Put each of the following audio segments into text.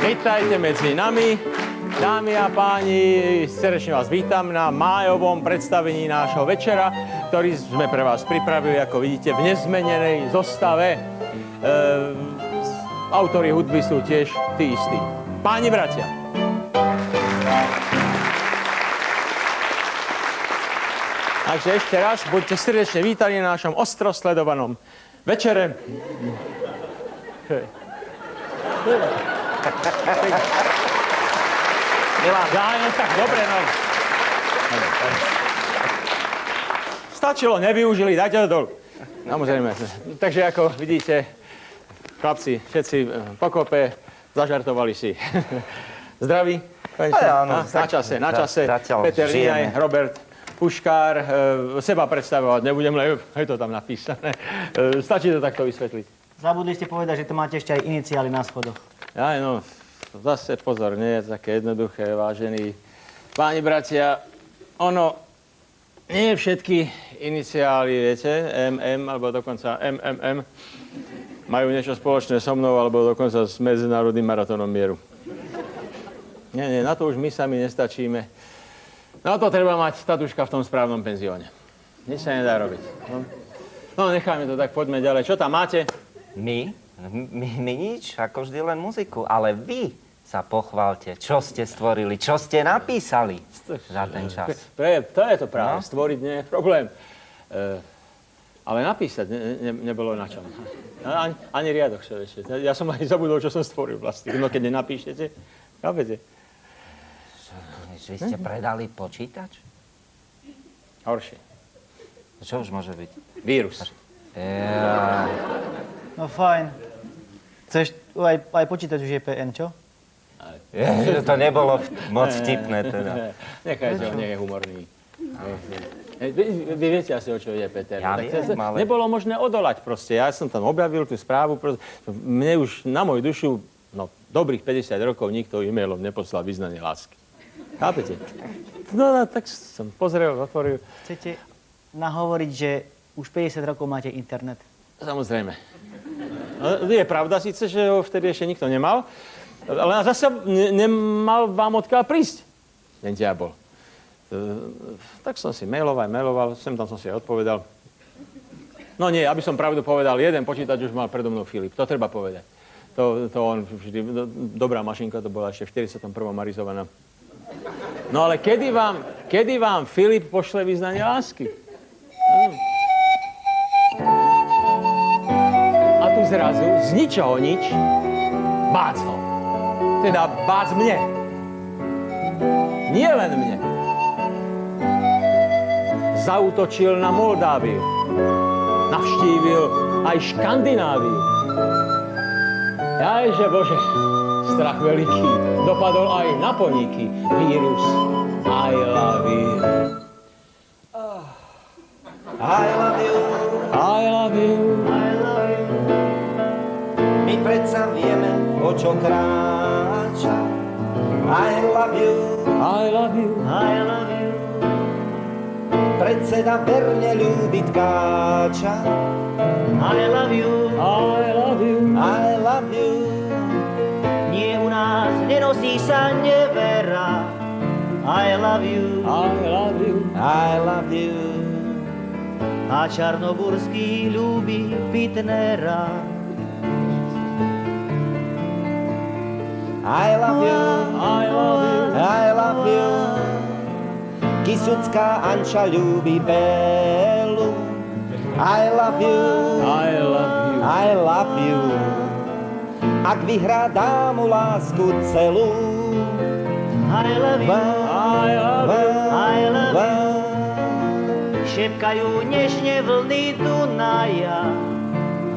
Vítajte medzi nami. Dámy a páni, srdečne vás vítam na májovom predstavení nášho večera, ktorý sme pre vás pripravili, ako vidíte, v nezmenenej zostave. Autori hudby sú tiež tí istí. Páni bratia. Takže ešte raz, buďte srdečne vítaní na našom ostro sledovanom večere. Tak dobre, no. Stačilo, nevyužili, dajte to dolu. Samozrejme. Takže ako vidíte, chlapci, všetci pokope, zažartovali si. Zdraví? Áno, na čase. Peter Rinaj, Robert Puškár. Seba predstavovať nebudem, lebo je to tam napísané. Stačí to takto vysvetliť. Zabudli ste povedať, že to máte ešte aj iniciály na schodoch. Aj no, zase pozor, nie je také jednoduché, vážení páni bratia. Ono, nie všetky iniciály, viete, MM, alebo dokonca MMM, majú niečo spoločné so mnou, alebo dokonca s Medzinárodným maratónom mieru. Nie, na to už my sami nestačíme. Na to treba mať statuška v tom správnom penzióne. Nič sa nedá robiť. No, nechajme to tak, poďme ďalej. Čo tam máte? My nič, ako vždy len muziku. Ale vy sa pochválte, čo ste stvorili, čo ste napísali za ten čas. To je to práve. No? Stvoriť nie je problém. Ale napísať nebolo na čom. Ani riadok sa ešte. Ja som aj zabudol, čo som stvoril vlastne. No keď nenapíšete, chápete? Vy ste predali počítač? Horšie. Čo už môže byť? Vírus. No fajn. Chceš, aj počítať už je PN, čo? To nebolo moc vtipné teda. Nechajte ho, nie je humorný. Vy viete asi, o čo ide Peter. Ja viem, ale... Nebolo možné odolať proste. Ja som tam objavil tú správu. Mne už na moju dušu, dobrých 50 rokov nikto e-mailom neposlal vyznanie lásky. Chápete? No, tak som pozrel, otvoril. Chcete nahovoriť, že už 50 rokov máte internet? Samozrejme. Je pravda síce, že ho vtedy ešte nikto nemal, ale zase nemal vám odkiaľ prísť ten diabol. Tak som si mailoval, sem tam som si aj odpovedal. No nie, aby som pravdu povedal, jeden počítač už mal predo mnou Filip, to treba povedať. To on vždy, dobrá mašinka, to bola ešte v 41. marizovaná. No ale kedy vám Filip pošle vyznanie lásky? A tu zrazu, z ničoho nič, bác ho. Teda bác mne. Nie len mne. Zaútočil na Moldáviu. Navštívil aj Škandináviu. Jajže Bože, strach veľký. Dopadol aj na poníky. Vírus. I love you. I love you. I love you. I love you. My predsa vieme, o čo kráča. I love you. I love you. I love you. Predseda verne ľúbi tkáča. I love you. I love you. I love you. Nie u nás nenosí sa nevera. I love you. I love you. I love you. A Čarnogórský ľúbi Pitnera. I love you. I love you. I love you. Kisucká Anča ľúbi Bélu. I love you. I love you. I love you. Ak vyhrá dámu lásku celú. I love you. I love you. I love you. Šepkajú nežne vlny Dunaja.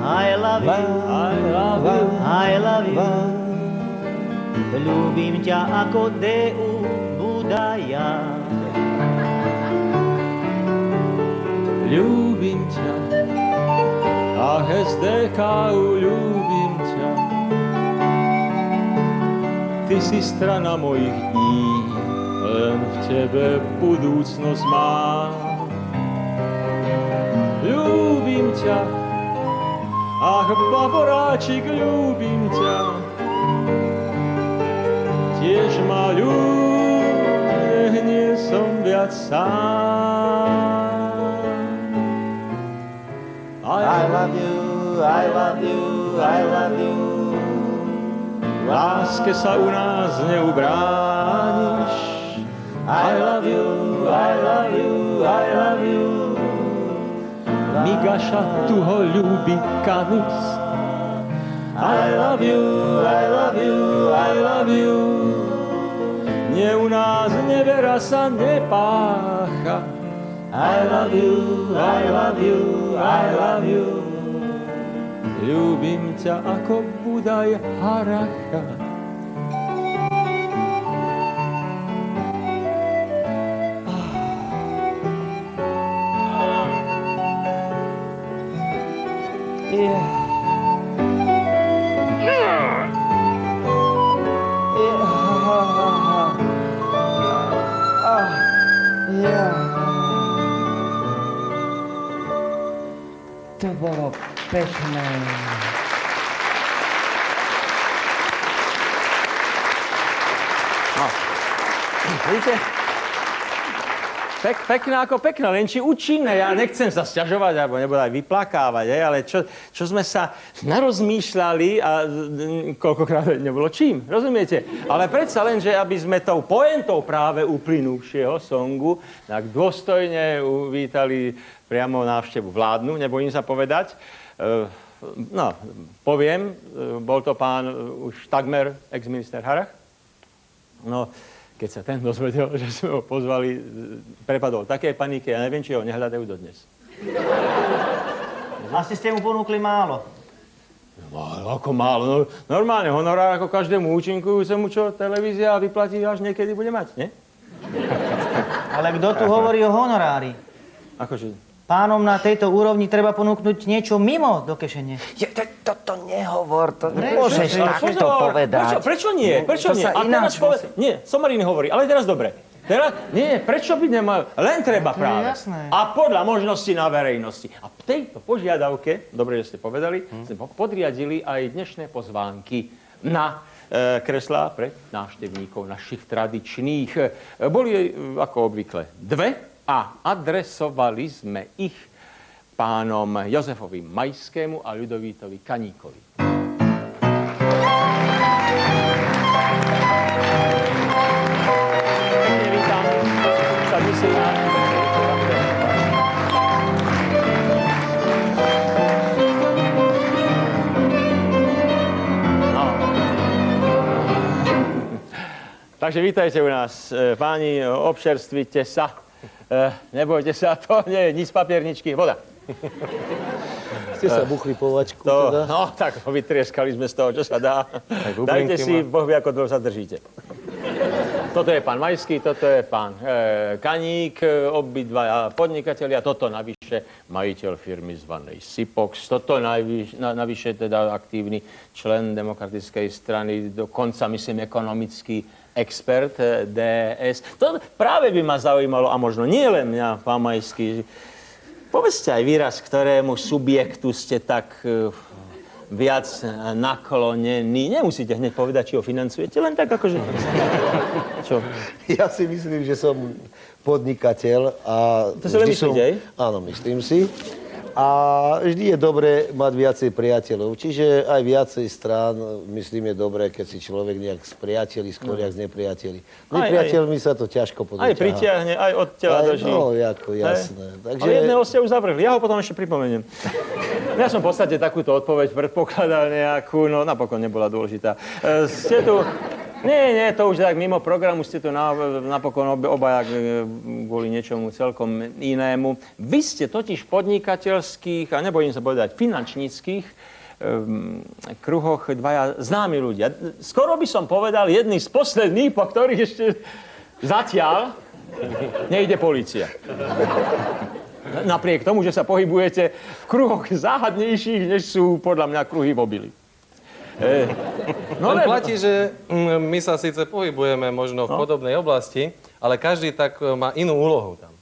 I love you. I love you. I love you. Ľúbim ťa ako D.U. Budaja. Ľúbim ťa, ach SDK-u, ľúbim ťa. Ty si strana mojich dní, len v tebe budúcnosť mám. Ľúbim ťa, ach bavoráčik, ľúbim ťa. sám. I love you, I love you, I love you. Láske sa u nás neubrániš. I love you, I love you, I love you. Migaša tu ho ľúbi kanus. I love you, I love you, I love you. Nie u nás nevera sa nepácha. I love you, I love you, I love you. Ľúbim ťa ako Budaj haracha. To bolo pekné. No. Vidíte? Pekná ako pekná, len či účinné. Ja nechcem sa sťažovať, alebo nebude aj vyplakávať, ale čo sme sa narozmýšľali a koľkokrát nebolo čím, rozumiete? Ale predsa len, že aby sme tou poentou práve uplynúvšieho songu tak dôstojne uvítali priamo návštevu vládnu, nebojím sa povedať. No, poviem, bol to pán už takmer ex-minister Harrach. No, keď sa ten dozvedel, že sme ho pozvali, prepadol také panike, ja neviem, či ho nehľadajú dodnes. Asi ste mu ponúkli málo. No, ako málo. No, normálne honorár ako každému účinkujúcemu, čo televízia vyplatí až niekedy bude mať, nie? Ale kto tu hovorí o honorári? Akože... Pánom na tejto úrovni treba ponúknuť niečo mimo do kešene. Toto nehovor, to nemôžeš takto povedať. Prečo nie? Prečo To nie? sa A ináč teraz nie, Somarín hovorí, ale teraz dobre. Teraz, nie, prečo by nemal, len treba práve. Jasné. A podľa možností na verejnosti. A v tejto požiadavke, dobre, že ste povedali, sme podriadili aj dnešné pozvánky na kreslá pre návštevníkov našich tradičných. Boli, ako obvykle, dve a adresovali sme ich pánom Jozefovi Majskému a Ľudovítovi Kaníkovi. Vítam, sadni si na... Takže vítajte u nás, páni, občerstvite sa. Nebojte sa, to nie je nič z papierničky, voda. Ste sa buchli po vačku teda? No, tak vytrieskali sme z toho, čo sa dá. Dajte si, Boh vie, ako dlho sa držíte. Toto je pán Majský, toto je pán Kaník, obidva podnikatelia, toto navyše majiteľ firmy zvanej Sipox, toto navyše teda aktívny člen Demokratickej strany, dokonca myslím ekonomický expert DS. To práve by ma zaujímalo, a možno nie len mňa, pán Majský, povedzte aj výraz, ktorému subjektu ste tak viac naklonení. Nemusíte hneď povedať, či ho financujete, len tak akože... Čo? Ja si myslím, že som podnikateľ a... To si len myslíte, aj? Áno, myslím si. A vždy je dobré mať viacej priateľov. Čiže aj viacej strán, myslím, je dobré, keď si človek nejak spriateli, skôr jak z nepriateli. Nepriateľmi sa to ťažko potom Aj pritiahne, aj od tela drží. No, ako jasné. Takže... Ale jedného ste už zavrhli, ja ho potom ešte pripomeniem. Ja som v podstate takúto odpoveď predpokladal nejakú, no napokon nebola dôležitá. Ste tu... Nie, to už tak mimo programu ste tu napokon obaja kvôli niečomu celkom inému. Vy ste totiž podnikateľských, a nebojím sa povedať, finančníckých kruhoch dvaja známi ľudia. Skoro by som povedal jedný z posledných, po ktorých ešte zatiaľ nejde polícia. Napriek tomu, že sa pohybujete v kruhoch záhadnejších, než sú podľa mňa kruhy mobily. No len platí, že my sa síce pohybujeme možno v podobnej oblasti, ale každý tak má inú úlohu tam.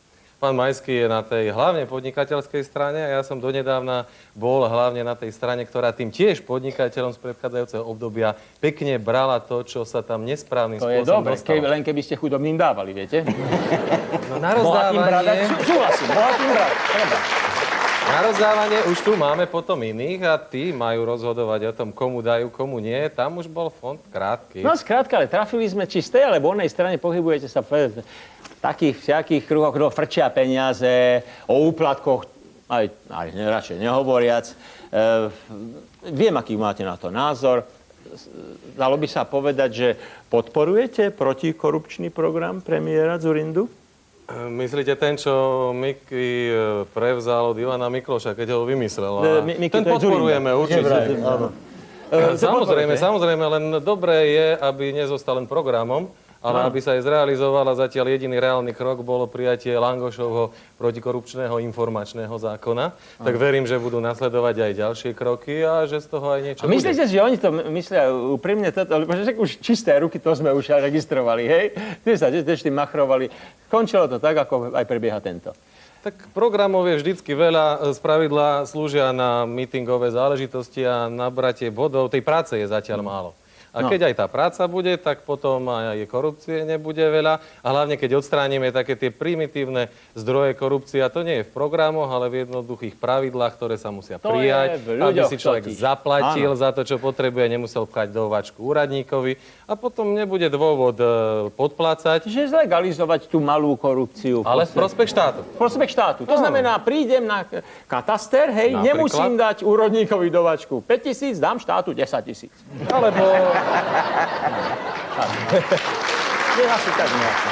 pán Majský je na tej hlavne podnikateľskej strane a ja som donedávna bol hlavne na tej strane, ktorá tým tiež podnikateľom z predchádzajúceho obdobia pekne brala to, čo sa tam nesprávnym To je spôsobom dobre, dostalo. len keby ste chudobným dávali, viete? No na rozdávanie... Súhlasím, bohatým brať, treba. Na rozdávanie už tu máme potom iných a tí majú rozhodovať o tom, komu dajú, komu nie. Tam už bol fond krátky. No skrátka, ale trafili sme či z tej alebo onej strane pohybujete sa v takých všakých kruhoch, kto frčia peniaze, o úplatkoch, aj radšej nehovoriac. Viem, aký máte na to názor. Dalo by sa povedať, že podporujete protikorupčný program premiéra Dzurindu? Myslíte ten, čo Miky prevzal od Ivana Mikloša, keď ho vymyslel? Miky, Ten to je podporujeme určite. Áno. Samozrejme, len dobré je, aby nezostal len programom, ale aby sa aj zrealizovala. Zatiaľ jediný reálny krok bolo prijatie Langošovho protikorupčného informačného zákona. Tak verím, že budú nasledovať aj ďalšie kroky a že z toho aj niečo A myslíte, že oni to myslia úprimne toto? Lebo že už čisté ruky, to sme už registrovali, hej? Ty sa tiež tým machrovali. Končilo to tak, ako aj prebieha tento. Tak programov je vždycky veľa. Spravidla slúžia na mítingové záležitosti a na bratie bodov. Tej práce je zatiaľ málo. A keď aj tá práca bude, tak potom aj korupcie nebude veľa. A hlavne, keď odstránime také tie primitívne zdroje korupcie, a to nie je v programoch, ale v jednoduchých pravidlách, ktoré sa musia To prijať, je v ľuďoch aby si človek totiž. zaplatil za to, čo potrebuje, nemusel pchať do vačku úradníkovi. A potom nebude dôvod podplácať, Že zlegalizovať tú malú korupciu. ale v prospech štátu. Prospech štátu. To znamená, prídem na kataster, hej, Napríklad? nemusím dať úrodníkovi do vačku 5 000, dám štátu 10 000. Alebo Je asi tak nejako.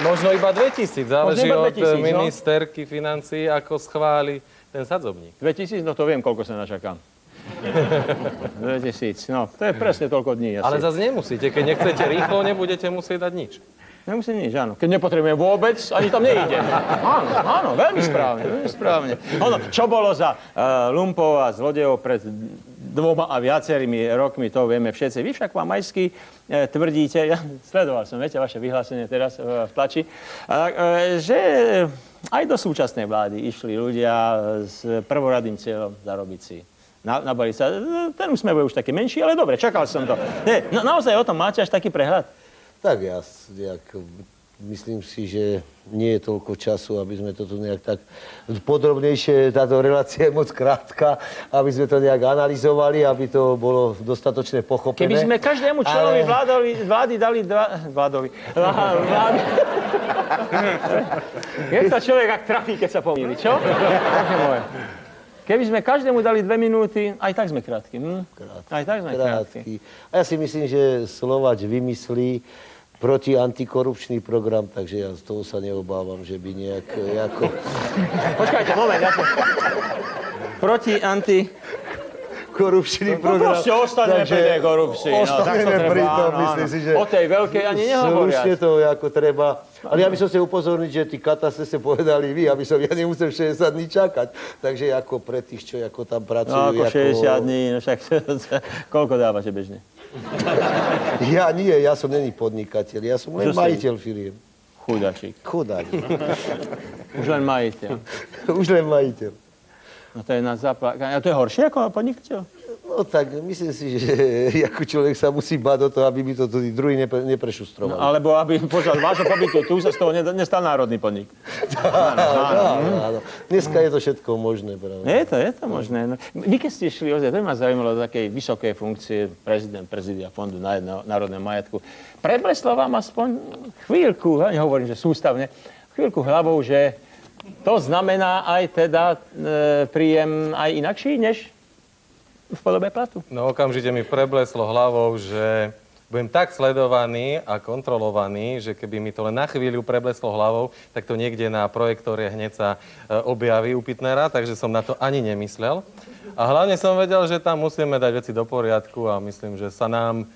možno iba 2000. Záleží Možno iba od 2000, no. ministerky financií, ako schváli ten sadzobník. 2000, no to viem, koľko sa načakám. 2000, no to je presne toľko dní asi. Ale zase nemusíte. Keď nechcete rýchlo, nebudete musieť dať nič. Nemusím nič, áno. Keď nepotrebujem vôbec, ani tam neidem. Áno, veľmi správne, veľmi správne. Ono, čo bolo za lumpov a zlodejov pred 2 a viacerými rokmi, to vieme všetci. Vy však, pán Majský, tvrdíte, ja sledoval som, viete, vaše vyhlásenie teraz v tlači, že aj do súčasnej vlády išli ľudia s prvoradým cieľom zarobiť si. Nabaliť sa. Ten úsmev je už taký menší, ale dobre, čakal som to. Naozaj o tom máte až taký prehľad? Tak ja myslím si, že nie je toľko času, aby sme to tu nejak tak podrobnejšie, táto relácia je moc krátka, aby sme to nejak analyzovali, aby to bolo dostatočne pochopené. Keby sme každému členovi vlády dali vlády. Jak sa človek ak trafí, keď sa pomýli, čo? Bože môj. Keby sme každému dali 2 minúty, aj tak sme krátky. Aj tak sme krátky. A ja si myslím, že Slováč vymyslí protiantikorupčný program, takže ja z toho sa neobávam, že by nejak ako... Počkajte, moment, ja som... korupčný program. Proste ostaneme pri tej korupcii. Ostaneme pri tom, myslím si, že... O tej veľkej ani nehovoria. Slušne to ako treba. Ale ja by som chcel upozorniť, že tí katastre ste povedali vy, aby som ja nemusel 60 dní čakať. Takže ako pre tých, čo ako tam pracujú... No ako 60 dní, no však koľko dávate bežne? Ja nie, ja som není podnikateľ, ja som len majiteľ firiem. Chudačík. Chudák. Už len majiteľ. Už len majiteľ. No to je na zaplakanie. A to je horšie ako podnikateľ? No tak, myslím si, že ako človek sa musí báť o to, aby by to tí druhí neprešustrovali. No, alebo aby počas vášho pobytu tu sa z toho nestal národný podnik. Áno. Dneska je to všetko možné, pravda. Je to možné. No, vy keď ste išli ozaj, to ma zaujímalo do takej vysokej funkcie prezidia fondu národného majetku. Prebleslo vám aspoň chvíľku, nehovorím, že sústavne, chvíľku hlavou, že to znamená aj teda príjem aj inakší, než v podobe platu? No okamžite mi prebleslo hlavou, že budem tak sledovaný a kontrolovaný, že keby mi to len na chvíľu prebleslo hlavou, tak to niekde na projektore hneď sa objaví u Pitnera, takže som na to ani nemyslel. A hlavne som vedel, že tam musíme dať veci do poriadku a myslím, že sa nám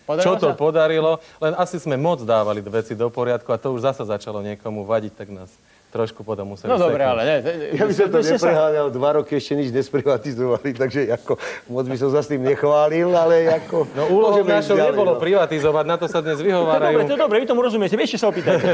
podarilo. Len asi sme moc dávali veci do poriadku a to už zasa začalo niekomu vadiť, tak nás trošku potom museli No dobre, seknúť. ale ne. Ja by som to ste sa- nepreháňal, 2 roky ešte nič nesprivatizovali, takže ako moc by som sa s tým nechválil, ale ako... No úlohou môžeme ísť našou ďalej, nebolo no. privatizovať, na to sa dnes To vyhovárajú. je dobre, vy tomu rozumiete, vy ešte sa opýtajte.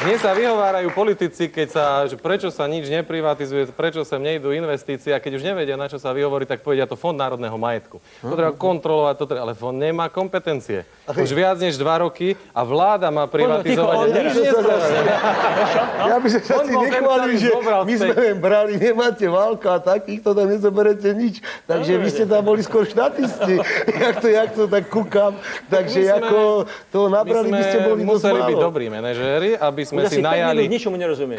Mne sa vyhovárajú politici, že prečo sa nič neprivatizuje, prečo sem nejdú investície, a keď už nevedia, na čo sa vyhovorí, tak povedia to Fond národného majetku. To treba kontrolovať, ale fond nemá kompetencie. Už viac než 2 roky a vláda má privatizovať. Ticho, Nič nespraví. Ja by som sa On si bol ten, nechválil, ktorý že zobral my z tej- sme len brali, nemáte Válka a takýchto tam nezoberete nič. Takže vy ste tam boli skôr štatisti. Jak to tak kúkam. Takže My sme- ako to nabrali, by ste boli dosť museli byť málo. dobrí manažéri, aby sme Už si asi 5 minút najali ničomu nerozumiem.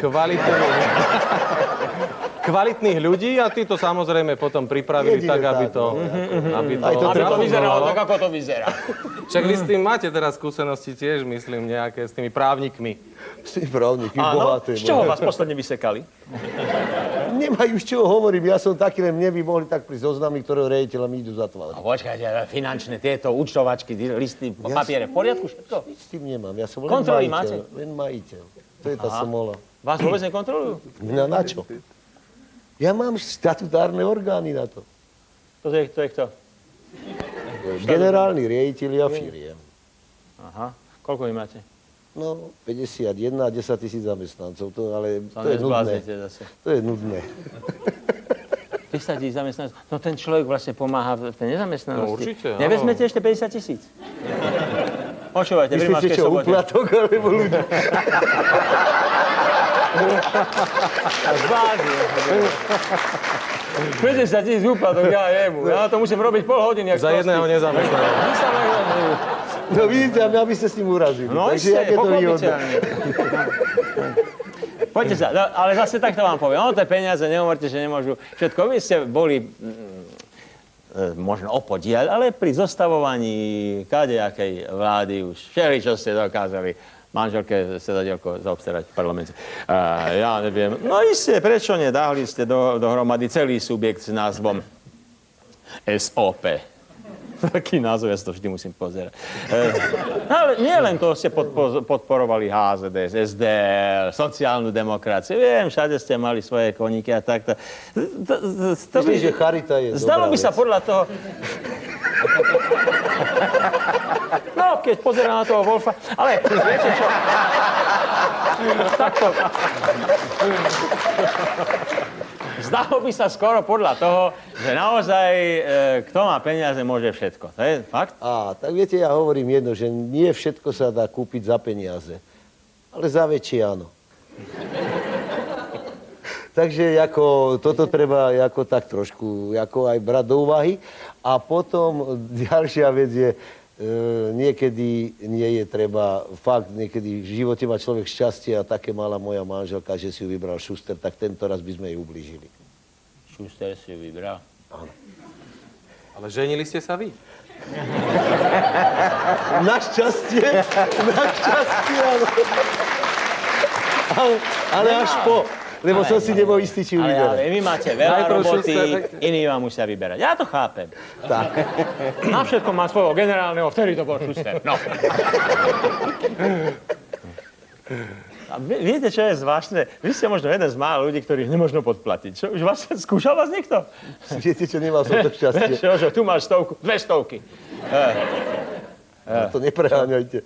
kvalitných ľudí a tí to samozrejme potom pripravili Jedine tak, aby tak, to... Aby Aj to Aby to vyzeralo fungovalo. tak, ako to vyzerá. Však vy s tým máte teraz skúsenosti tiež, myslím, nejaké s tými právnikmi. S tým právnikmi Áno, bohaté. z čoho vás posledne vysekali? Nemajú z čoho hovorím. Ja som taký, len mne by mohli tak pri zoznami, ktorého rejiteľa mi idú zatvárať. Počkajte, finančné tieto účtovačky, listy, papiere, v poriadku všetko? S tým nemám. Ja som len Kontroly majiteľ. máte? Len majiteľ. To je tá smola. Vás vôbec nekontrolujú? Na čo? Ja mám štatutárne orgány na to. To je kto? Generálni riaditeľia firiem. Aha. Koľko vy máte? No, 51 a 10 000 zamestnancov. Ale Sa to je nudné. nezbláznite zase. To je nudné. 10 000 zamestnancov. No ten človek vlastne pomáha v tej nezamestnanosti. No určite, áno. Nevezmete ešte 50 000? Počúvajte, v Myslíte, Rimavskej čo, Sobote. úplatok alebo ľudí? Vážne. 50 000 úplatok, ja jemu. Ja to musím robiť pol hodiny. Za jedného nezamestnaného. No vidíte, a mňa by ste s tým urazili. No Takže ešte, jak je to výhodné. pochopiteľne. Poďte sa, ale zase takto vám poviem. Ono tie peniaze, nehovorte, že nemôžu. Všetko, vy ste boli možno o podiel, ale pri zostavovaní kadejakej vlády už všeličo ste dokázali manželke sedadielko zaobstarať v parlamente. Ja neviem. No isté, prečo nedahli ste dohromady celý subjekt s názvom SOP. Taký názov, ja si to vždy musím pozerať. Ale nie len to, ste podporovali HZDS, SDL, sociálnu demokraciu. Viem, všade ste mali svoje koníky a takto. Myslím, že charita je Zdalo dobrá by sa vec. podľa toho... No, keď pozerám na toho Wolfa... Ale viete čo? Takto... Zdalo by sa skoro podľa toho, že naozaj kto má peniaze, môže všetko. To je fakt? Tak viete, ja hovorím jedno, že nie všetko sa dá kúpiť za peniaze. Ale za väčšie áno. Takže ako, toto treba ako tak trošku ako aj brať do úvahy. A potom ďalšia vec je, niekedy nie je treba, fakt niekedy v živote má človek šťastie a také mala moja manželka, že si ju vybral Šuster, tak tento raz by sme ju ublížili. Šuster si ju vybral. Ale ženili ste sa vy. Našťastie, áno. Ale až po. Lebo som si nebol istý, či ju Ale vyberiem. vy máte veľa Najprv roboty, Šuster, iní vám musia vyberať. Ja to chápem. Tak. Na všetko má svojho generálneho, vtedy to bol Šuster. No. A viete, čo je zvláštne? Vy ste možno jeden z mála ľudí, ktorých nemožno podplatiť. Čo, už vás skúšal vás niekto? Viete, čo nemal som to šťastie. Čo, tu máš 100, 200. To nepreháňajte.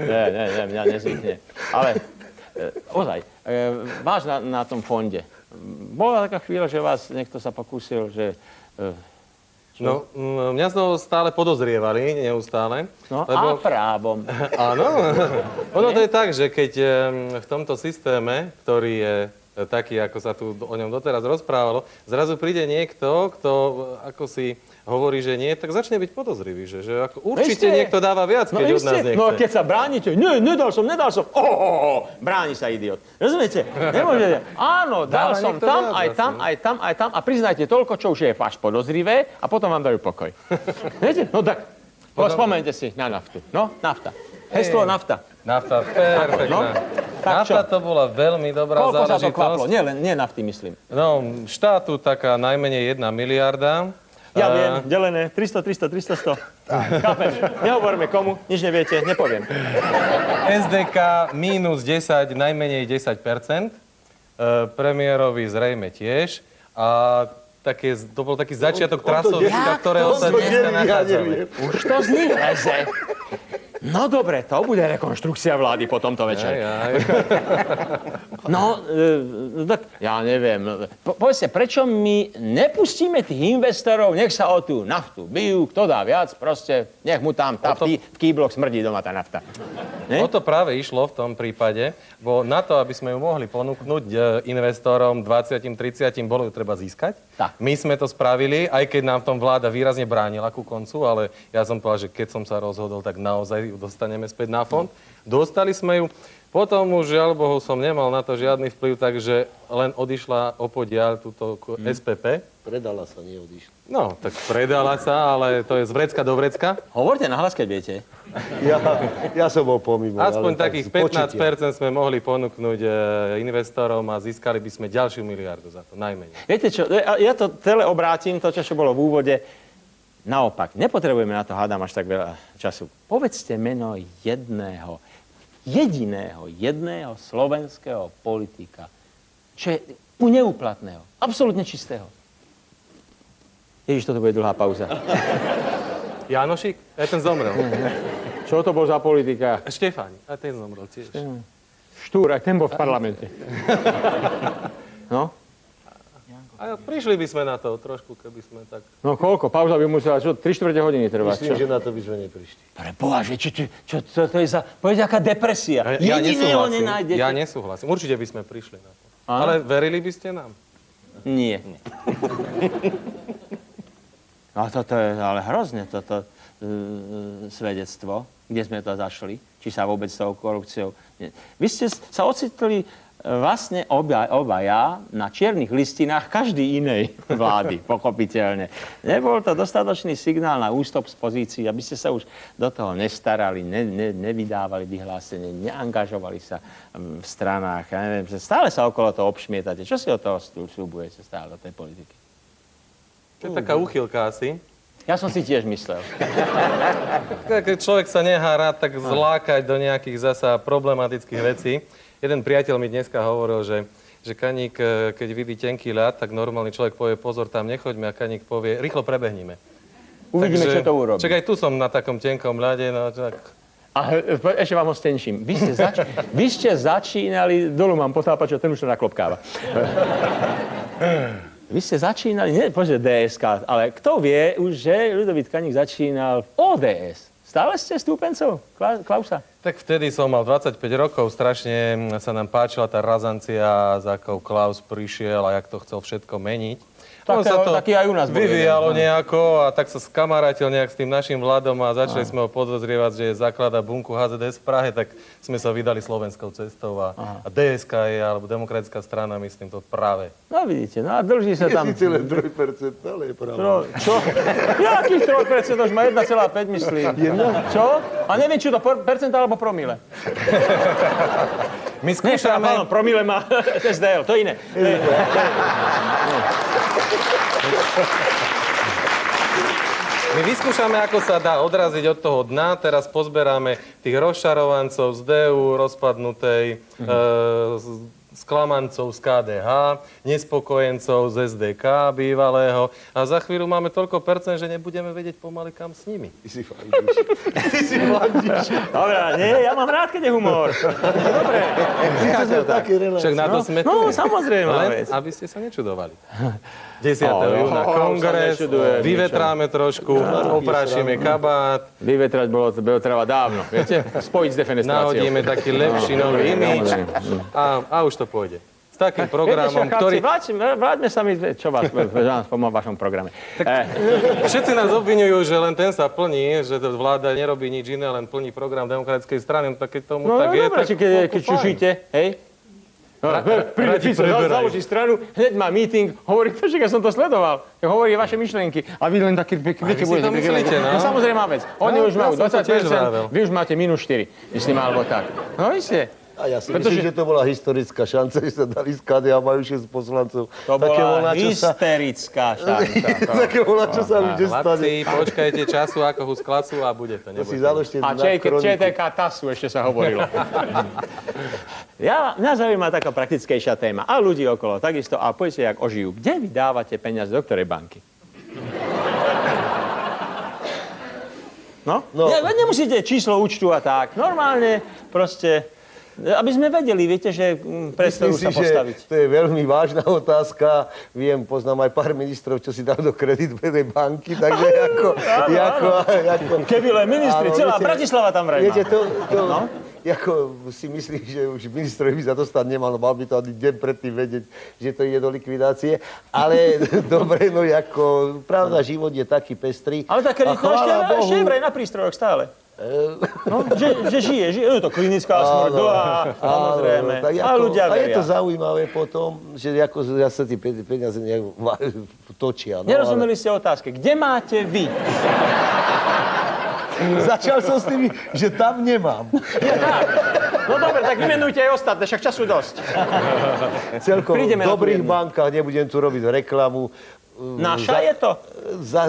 Nie, mňa nezvykne. Ale ozaj, máš na tom fonde. Bola taká chvíľa, že vás niekto sa pokúsil, že... No, mňa z toho stále podozrievali, neustále. No a lebo... právom. Áno. Ono to je tak, že keď v tomto systéme, ktorý je taký, ako sa tu o ňom doteraz rozprávalo, zrazu príde niekto, kto ako si hovorí, že nie, tak začne byť podozrivý, že ako určite niekto dáva viac, keď od nás nechce. No keď sa bránite, nie, nedal som. Bráni sa idiot. Rozumiete? Nemôžete. Áno, dal Dáva som niekto tam, viac aj zase, tam, no. aj tam a priznajte toľko, čo už je až podozrivé a potom vám dajú pokoj. Viete? No tak, spomeňte si na naftu. No, nafta. Heslo nafta. Nafta, perfektná. No, tak Nafta čo? to bola veľmi dobrá Koľko sa to záležitosť. klaplo? Nie nafty, myslím. No, štátu taká najmenej 1 miliarda. Ja viem, delené, 300, 300, 300, 100. Chápeš? Nehovorme komu, nič neviete, nepoviem. SDK minus 10, najmenej 10%. Premiérovi zrejme tiež. A to bol taký začiatok trasoviska, ktorého sa dneska nachádzame. Už to zní leze. No dobre, to bude rekonštrukcia vlády po tomto večeri. No, tak ja neviem. Povedzte, prečo my nepustíme tých investorov, nech sa o tú naftu bijú, kto dá viac, proste, nech mu tam v kýbloch smrdí doma tá nafta. Ne? O to práve išlo v tom prípade, bo na to, aby sme ju mohli ponúknuť investorom 20-30, bolo ju treba získať. Tak. My sme to spravili, aj keď nám v tom vláda výrazne bránila ku koncu, ale ja som povedal, že keď som sa rozhodol, tak naozaj ju dostaneme späť na fond. Dostali sme ju. Potom už, žiaľ Bohu, som nemal na to žiadny vplyv, takže len odišla opodiaľ túto SPP. Predala sa, neodišla. No, tak predala sa, ale to je z vrecka do vrecka. Hovorte nahlas, keď viete. Ja som bol pomimo. Aspoň ale takých tak 15% sme mohli ponúknuť investorom a získali by sme ďalšiu miliardu za to, najmenej. Viete čo, ja to celé obrátim, to, čo bolo v úvode. Naopak, nepotrebujeme na to, hádam, až tak veľa času. Povedzte meno jediného slovenského politika, čo je neúplatného, absolútne čistého. Ježiš, toto bude dlhá pauza. Janošik? Aj ten zomrel. Čo to bol za politika? Štefáň, aj ten zomrel tiež. Štúr, aj ten bol v parlamente. No? A prišli by sme na to trošku, keby sme tak... No koľko? Pauza by musela, 3/4 hodiny trvať. Myslím, že na to by sme neprišli. Preboha, že čo to je za... Povedz, aká depresia. Jediného nenájdete. Ja nesúhlasím. Určite by sme prišli na to. Ale verili by ste nám? Nie. No toto je ale hrozne, toto svedectvo, kde sme to zašli, či sa vôbec s tou korupciou... Vy ste sa ocitli vlastne obaja na čiernych listinách každej inej vlády, pochopiteľne. Nebol to dostatočný signál na ústup z pozícií, aby ste sa už do toho nestarali, nevydávali vyhlásenie, neangažovali sa v stranách. Ja neviem, stále sa okolo toho obšmietate. Čo si od toho sľubujete stále do tej politiky? To je taká úchylka asi. Ja som si tiež myslel. Keď človek sa nechá rád tak zlákať do nejakých zasa problematických vecí. Jeden priateľ mi dneska hovoril, že Kaník, keď vidí tenký ľad, tak normálny človek povie, pozor, tam nechoďme, a Kaník povie, rýchlo prebehnime. Uvidíme, čo to urobí. Čak aj tu som na takom tenkom ľade, no tak... A ešte vám ho stenčím. Vy ste začínali, dolu mám potápača, ten už to naklopkáva. Vy ste začínali, nie počuť DSK, ale kto vie už, že Ľudovít Kaník začínal v ODS. Stále ste stúpencov Klausa? Tak vtedy som mal 25 rokov, strašne sa nám páčila tá razancia, za akou Klaus prišiel a jak to chcel všetko meniť. Taký aj u nás bol. Vyvíjalo nejako a tak sa skamarátil nejak s tým našim vládom a začali sme ho podozrievať, že zaklada bunku HZDS v Prahe, tak sme sa vydali slovenskou cestou a DSK je, alebo Demokratická strana, myslím to práve. No vidíte, no a drží sa tam... 1,3%, ale je pravda. Čo? Jakých 3%? Už má 1,5, myslím. Čo? A neviem, či to percent alebo promile. My skúšame... promile má SDL, to je iné. My vyskúšame, ako sa dá odraziť od toho dna. Teraz pozberáme tých rozšarovancov z DU, rozpadnutej, sklamancov z KDH, nespokojencov z SDK bývalého. A za chvíľu máme toľko percent, že nebudeme vedieť pomaly kam s nimi. Ty si fandíš. Dobre, nie, ja mám rád, keď je humor. Dobre. Však na to sme tu. No, samozrejme. Len, aby ste sa nečudovali. 10. júna kongres, vyvetráme trošku, oprašíme kabát. Vyvetrať bolo treba dávno, viete? Spojiť s defenestráciou. Nahodíme taký lepší nový imidž a už to pôjde. S takým programom, ktorý... Vráťme sa mi, čo vás po vašom programe. Všetci nás obviňujú, že len ten sa plní, že vláda nerobí nič iné, len plní program Demokratickej strany. Tak keď tomu tak je, tak... Keď čušíte, hej? Príde Fico, založí stranu, hneď má meeting, hovorí, že ja som to sledoval, hovorí vaše myšlienky. A vy len taký pekne budete. Myslíte, no? No samozrejme vec. Oni už majú 20%, vy už máte minus 4, myslím, alebo tak. No isté. A ja si myslím, že to bola historická šanca, že sa dali skade a majú 6 poslancov. To bola hysterická šanca. Také volá, čo sa už nestane. Chlapci, počkajte času, ako hus klacu a bude to. To si Nebojte. založte A na kroniku. ČTK TASu ešte sa hovorilo. Mňa zaujíma taká praktickejšia téma. A ľudí okolo takisto. A poďte, jak ožijú. Kde vy dávate peniaze, do ktorej banky? No? Nemusíte číslo účtu a tak. Normálne proste, aby sme vedeli, viete, že predstavu sa postaviť. Že to je veľmi vážna otázka. Viem, poznám aj pár ministrov, čo si dal do kreditnej banky, takže ako... Keby len ministri, celá Bratislava tam vraj má. Viete, ako si myslím, že už ministrovi by sa dostať nemal, no mal by to ani deň predtým vedieť, že to ide do likvidácie. Ale dobre, no ako, pravda, život je taký pestrý. Ale tak kreditná ešte vraj na prístrojoch stále. No, že žije. Je to klinická smrť, samozrejme. A ľudia veria. A je to veria. zaujímavé potom, že ako sa tie peniaze nejak točia. No, Nerozumeli ste otázke. Kde máte vy? Začal som s tými, že tam nemám. No dobre, tak vymenujte aj ostatné, však času dosť. Celkom v Prídeme na tú dobrých jednu. bankách, nebudem tu robiť reklamu. Naša je to?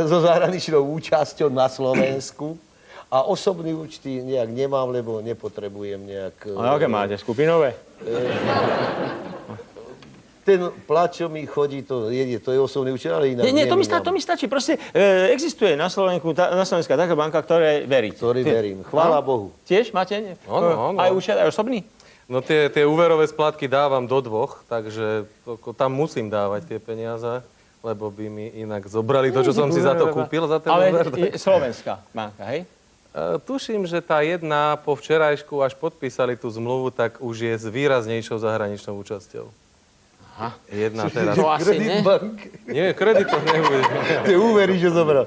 So zahraničnou účasťou na Slovensku. A osobné účty nejak nemám, lebo nepotrebujem nejak... A aké máte? Skupinové? Ten plat, čo mi chodí, to je osobný účet, ale inak Nie, to nemám. mi stačí. Proste existuje na Slovensku taká banka, ktorej verí. Ktorý verím. Chvála Bohu. Tiež máte? Áno. Aj účet, aj osobný? No tie úverové splatky dávam do 2, takže tam musím dávať tie peniaze, lebo by mi inak zobrali to, čo som si za to kúpil, za ten úver. Ale slovenská banka, hej? Tuším, že tá jedna po včerajšku, až podpísali tú zmluvu, tak už je s výraznejšou zahraničnou účasťou. Aha. Jedna teraz. To asi nie. Nie, kredit to nebude. Tie úvery, že zobral.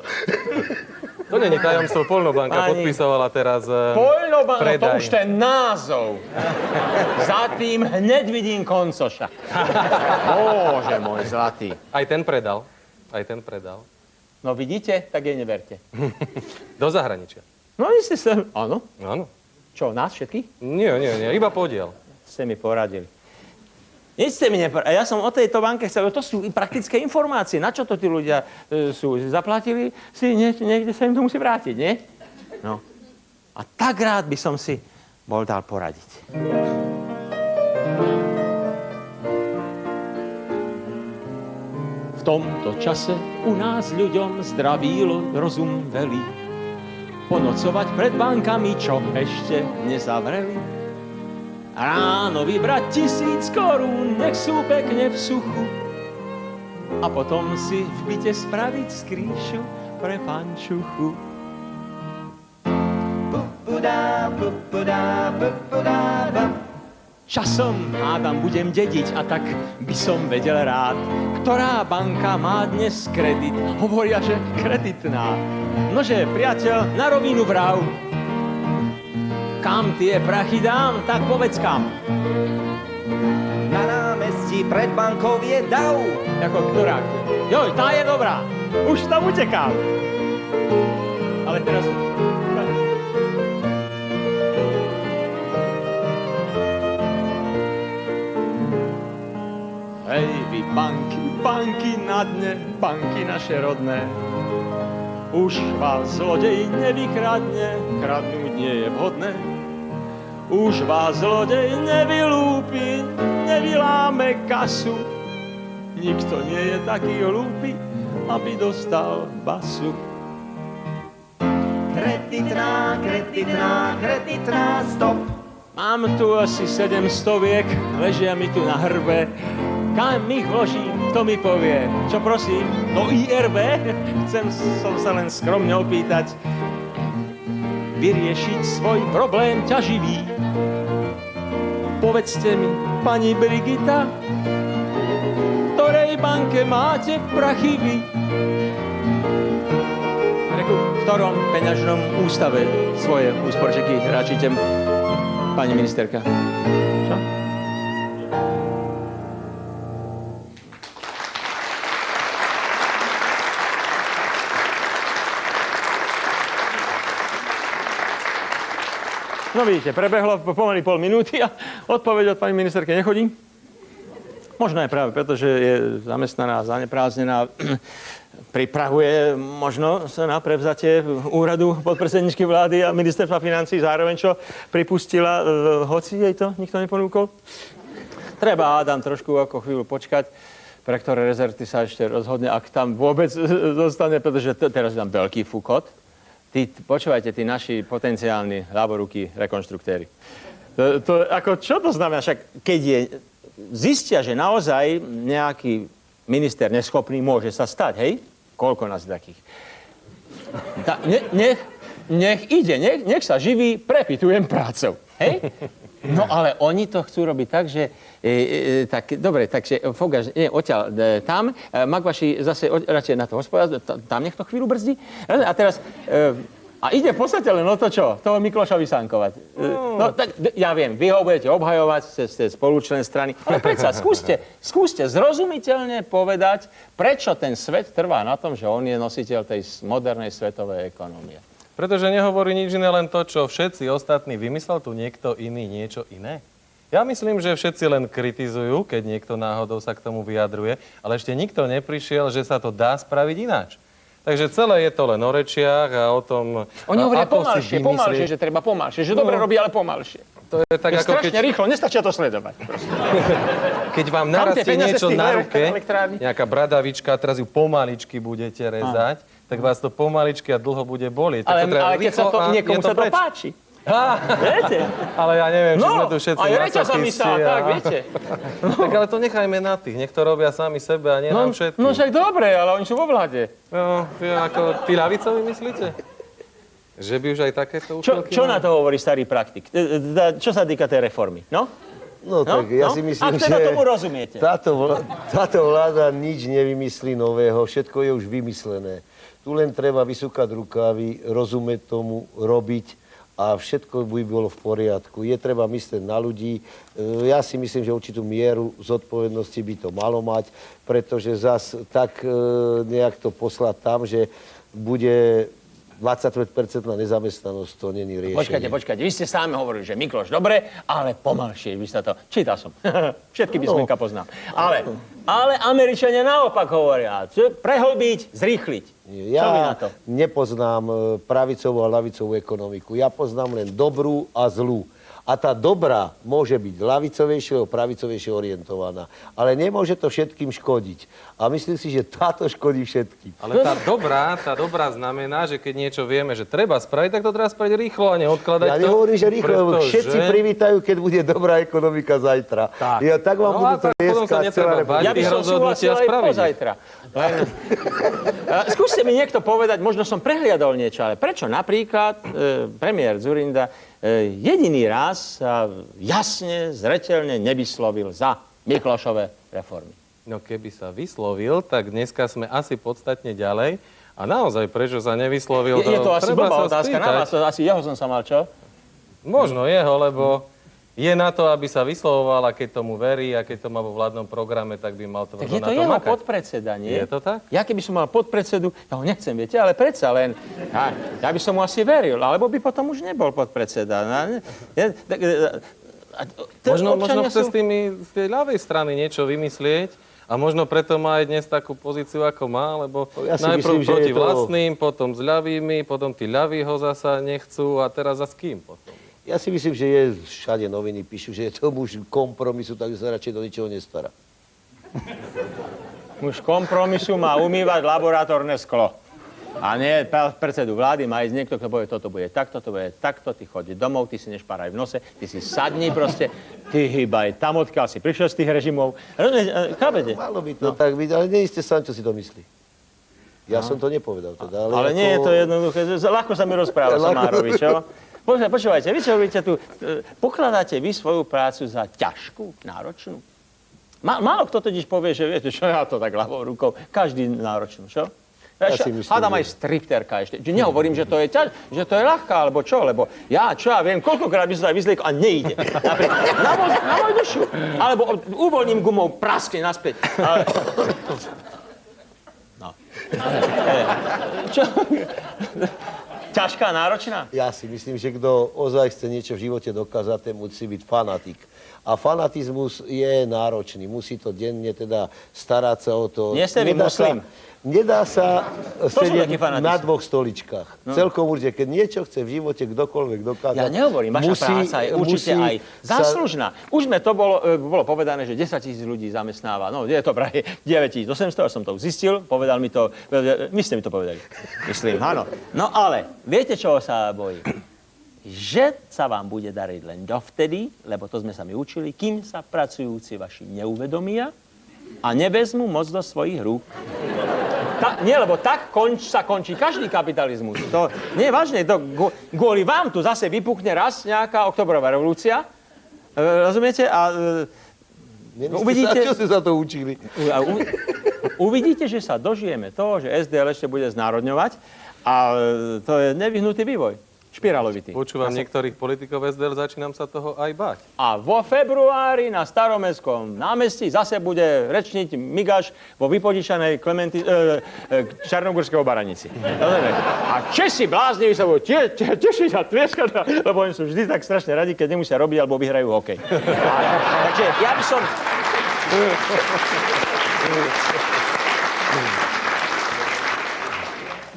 To nie je tajomstvo. Poľnobanka Ani. podpísavala teraz Poľnobanka, to predaj. už ten názov. Za tým hneď vidím koncoša. Bože môj zlatý. Aj ten predal. No vidíte, tak jej neverte. Do zahraničia. No vy ste sa... Áno? Áno. Čo, nás všetkých? Nie, iba podiel. Ste mi poradili. Nič ste mi neporadili. Ja som o tejto banke chcel, to sú praktické informácie. Na čo to tí ľudia sú? Zaplatili si, niekde sa im to musí vrátiť, nie? No. A tak rád by som si bol dal poradiť. V tomto čase u nás ľuďom zdravý rozum velí ponocovať pred bankami, čo ešte nezavreli. Ráno vybrať 1000 korún, nech sú pekne v suchu. A potom si v byte spraviť skrýšu pre pančuchu. Časom hádam budem dediť a tak by som vedel rád, ktorá banka má dnes kredit. Hovoria, že kreditná. Nože, priateľ, na rovinu vrav. Kam tie prachy dám, tak povedz kam. Na námestí pred bankou je dav. Ako ktorá? Joj, tá je dobrá. Už tam utekám. Ale teraz... Hej, vy banky na dne, banky naše rodné. Už vás zlodej nevykradne, kradnúť nie je vhodné. Už vás zlodej nevylúpi, nevyláme kasu. Nikto nie je taký hlúpy, aby dostal basu. Kreditná, stop. Mám tu asi 700, ležia mi tu na hrbe. Kam ich vložím, kto mi povie? Čo prosím? Do IRB? Chcem som sa len skromne opýtať. Vyriešiť svoj problém ťaživý. Povedzte mi, pani Brigita, v ktorej banke máte prachy vy? V ktorom peňažnom ústave svoje úsporčeky hračíte, pani ministerka? Čo? No No vidíte, prebehlo pomaly pol minúty a odpoveď od pani ministerky nechodí. Možno aj práve preto, že je zamestnaná, zaneprázdnená, pripravuje možno sa na prevzatie úradu podpredsedničky vlády a ministerstva financií zároveň, čo pripustila, hoci jej to nikto neponúkol. Treba, Adam, trošku ako chvíľu počkať, pre ktoré rezerty sa ešte rozhodne, ak tam vôbec zostane, pretože teraz je tam veľký fúkot. Počúvajte, tí naši potenciálni ľavorukí rekonštruktéri. Čo to znamená? Však keď zistia, že naozaj nejaký minister neschopný môže sa stať, hej? Koľko nás takých? Nech ide, nech sa živí, prepitujem prácou, hej? No ale oni to chcú robiť tak, že dobre, takže Fogáš, odtiaľ tam, Magvaši zase radšej na to hospodárstvo, tam nech to chvíľu brzdí. A teraz, a ide v podstate len o to, čo? Toho Mikloša vysánkovať. No tak, ja viem, vy ho budete obhajovať cez spolučlenské strany, ale predsa skúste zrozumiteľne povedať, prečo ten svet trvá na tom, že on je nositeľ tej modernej svetovej ekonomie. Pretože nehovorí nič iné, len to, čo všetci ostatní vymyslel tu niekto iný niečo iné. Ja myslím, že všetci len kritizujú, keď niekto náhodou sa k tomu vyjadruje, ale ešte nikto neprišiel, že sa to dá spraviť ináč. Takže celé je to len o rečiach a o tom, oni hovoria pomalšie, že treba pomalšie, že dobre robí, ale pomalšie. To je tak, ako strašne rýchlo, nestačia to sledovať. Keď vám narastie niečo na ruke, nejaká bradavička, teraz ju pomaličky budete rezať, tak vás to pomaličky a dlho bude bolieť. Ale keď sa to niekomu sa to páči. Viete? Ale ja neviem, či sme tu všetci masochisti. Tak, viete. Tak ale to nechajme na tých. Nech to robia sami sebe a nie nám všetkým. No však dobre, ale oni sú vo vláde. No, ako tí ľavicovi myslíte? Že by už aj takéto účelky... Čo na to hovorí starý praktik? Čo sa týka tej reformy? No tak ja si myslím, že tomu rozumiete. Táto vláda nič nevymyslí nového, všetko je už vymyslené. Tu len treba vysúkať rukávy, rozumieť tomu, robiť a všetko by bolo v poriadku. Je treba myslieť na ľudí. Ja si myslím, že určitú mieru zodpovednosti by to malo mať, pretože zas tak nejak to poslať tam, že bude 25% nezamestnanosť, to není riešenie. Počkajte. Vy ste sami hovorili, že Mikloš, dobre, ale pomalšie. Vy ste to... Čítal som. Všetky písmenka poznám. Ale Američania naopak hovoria. Prehlbiť, zrýchliť. Ja nepoznám pravicovú a ľavicovú ekonomiku. Ja poznám len dobrú a zlú. A tá dobrá môže byť ľavicovejšie alebo pravicovejšie orientovaná. Ale nemôže to všetkým škodiť. A myslím si, že táto škodí všetkým. Ale tá dobrá znamená, že keď niečo vieme, že treba spraviť, tak to treba spraviť rýchlo a neodkladať to. Ja nehovorím, že rýchlo, lebo všetci privítajú, keď bude dobrá ekonomika zajtra. Tak vám budú to rieskať celé. Ja by som súhlasil aj pozajtra. Skúste mi niekto povedať, možno som prehliadol niečo, ale prečo napríklad premiér Dzurinda jediný raz sa jasne, zreteľne nevyslovil za Miklošové reformy? No keby sa vyslovil, tak dneska sme asi podstatne ďalej. A naozaj, prečo sa nevyslovil, je to asi blbá otázka spýtať. na vás, asi jeho som sa mal, čo? Možno jeho, lebo je na to, aby sa vyslovoval a keď tomu verí a keď to má vo vládnom programe, tak by mal to tak na to makať. Tak je to jeho podpredseda, nie? Je to tak? Ja keby som mal podpredsedu, ja ho nechcem, viete, ale predsa len, ja by som mu asi veril, alebo by potom už nebol podpredseda. Možno chce z tej ľavej strany niečo vymyslieť a možno preto má aj dnes takú pozíciu, ako má, lebo najprv proti vlastným, potom s ľavými, potom tí ľaví ho zasa nechcú a teraz za s kým potom? Ja si myslím, že je všade noviny píšu, že je to muž kompromisu, takže sa radšej do ničoho nestará. Muž kompromisu má umývať laboratórne sklo. A nie predsedu vlády má ísť niekto, kto povie, toto bude takto, to bude takto, ty chodí domov, ty si nešpáraj v nose, ty si sadni proste, ty hýbaj tam, odkiaľ si prišiel z tých režimov. Chápete? Malo by to tak byť, ale nie ste sám, čo si to myslí. Ja som to nepovedal teda. Ale nie je to jednoduché, ľahko sa mi rozpráva Samárovi, čo? Počúvajte, vy čo robíte tu, pokladáte vy svoju prácu za ťažkú, náročnú? Málo kto totiž povie, že viete, čo ja to tak ľavou rukou, každý náročnú, čo? Hádam aj stripterka ešte. Že nehovorím, že to je ľahká, alebo čo, lebo ja viem, koľkokrát by som sa vyzliekol a nejde. Napríklad na moju dušu. Alebo uvoľním gumou, praskne naspäť. No. Čo? ťažká, náročná? Ja si myslím, že kto ozaj chce niečo v živote dokázať, ten musí byť fanatik. A fanatizmus je náročný. Musí to denne teda starať sa o to. Nie ste vy muslim. Nedá sa sú takí sedieť fanatici. na dvoch stoličkách. No. Celkom určite, keď niečo chce v živote kdokoľvek dokázať... Ja nehovorím, vaša práca je určite aj záslužná. Už sme to bolo povedané, že 10 000 ľudí zamestnáva. No, je to práve 9800, ja som to zistil, povedal mi to, vy ste mi to povedali. Myslím, áno. No ale, viete, čoho sa bojím? Že sa vám bude dariť len dovtedy, lebo to sme sa mi učili, kým sa pracujúci vaši neuvedomia a nevezmú moc do svojich rúk. Nie, lebo tak sa končí každý kapitalizmus. To nie je vážne. Kvôli vám tu zase vypukne raz nejaká oktobrová revolúcia. Rozumiete? A uvidíte... Čo ste sa to učili? Uvidíte, že sa dožijeme toho, že SDL ešte bude znárodňovať a to je nevyhnutý vývoj. Špirálovitý. Počúvam niektorých politikov SDL, začínam sa toho aj báť. A vo februári na Staromestskom námestí zase bude rečniť Migaš vo vypožičanej Čarnogórskeho Baranici. A Česi blázni sa budú tešiť a tlieskať, lebo oni sú vždy tak strašne radi, keď nemusia robiť alebo vyhrajú hokej. Takže ja by som...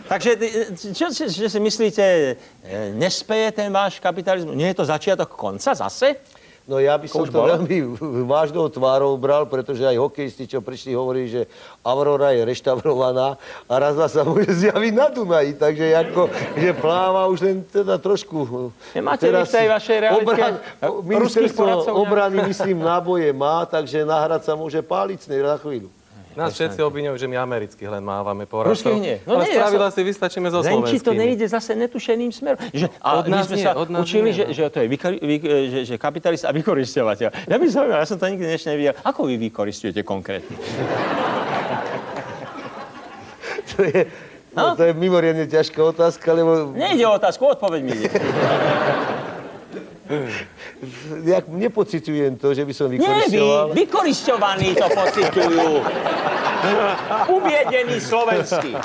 Takže čo si myslíte, nespeje ten váš kapitalizmus? Nie je to začiatok konca zase? No ja by som to veľmi vážnou tvárou bral, pretože aj hokejisti, čo prišli, hovorí, že Aurora je reštaurovaná a raz sa môže zjaviť na Dunaji, takže ako, že pláva už len teda trošku... Nemáte vy v tej vašej realitke Ministerstvo obrany, myslím, náboje má, takže nahrať sa môže pálicnej na chvíľu. Nás všetci obviňujú, že my amerických len mávame po Ruských nie. No ale spravidla si vystačíme so slovenskými. Len či to nejde zase netušeným smerom. Od nás my sme sa učili, nie, že to je že kapitalista a vykoristovateľ. Ja som to nikdy nevidel. Ako vy vykoristujete konkrétne? To je mimoriadne ťažká otázka, lebo... Nejde o otázku, odpoveď mi ide. Ja nepociťujem to, že by som vykoristoval. Nie vy, vykoristovaní to pociťujú. Ubiedení slovenskí.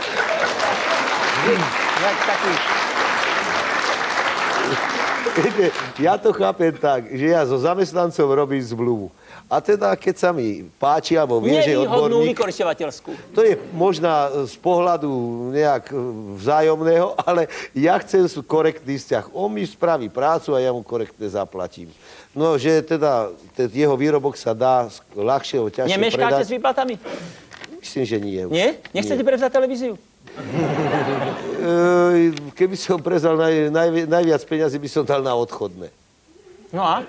Viete, ja to chápem tak, že ja so zamestnancom robím zmluvu. A teda, keď sa mi páči, alebo vie, že je nevýhodnú odborník... vykoristovateľskú. To je možná z pohľadu nejak vzájomného, ale ja chcem korektný vzťah. On mi spraví prácu a ja mu korektne zaplatím. No, že teda jeho výrobok sa dá ľahšie o ťažšie predať. Nemeškáte s výplatami? Myslím, že nie. Nie? Nechcete prevzať televíziu? Keby som prezal najviac peňazí, by som dal na odchodné. No a?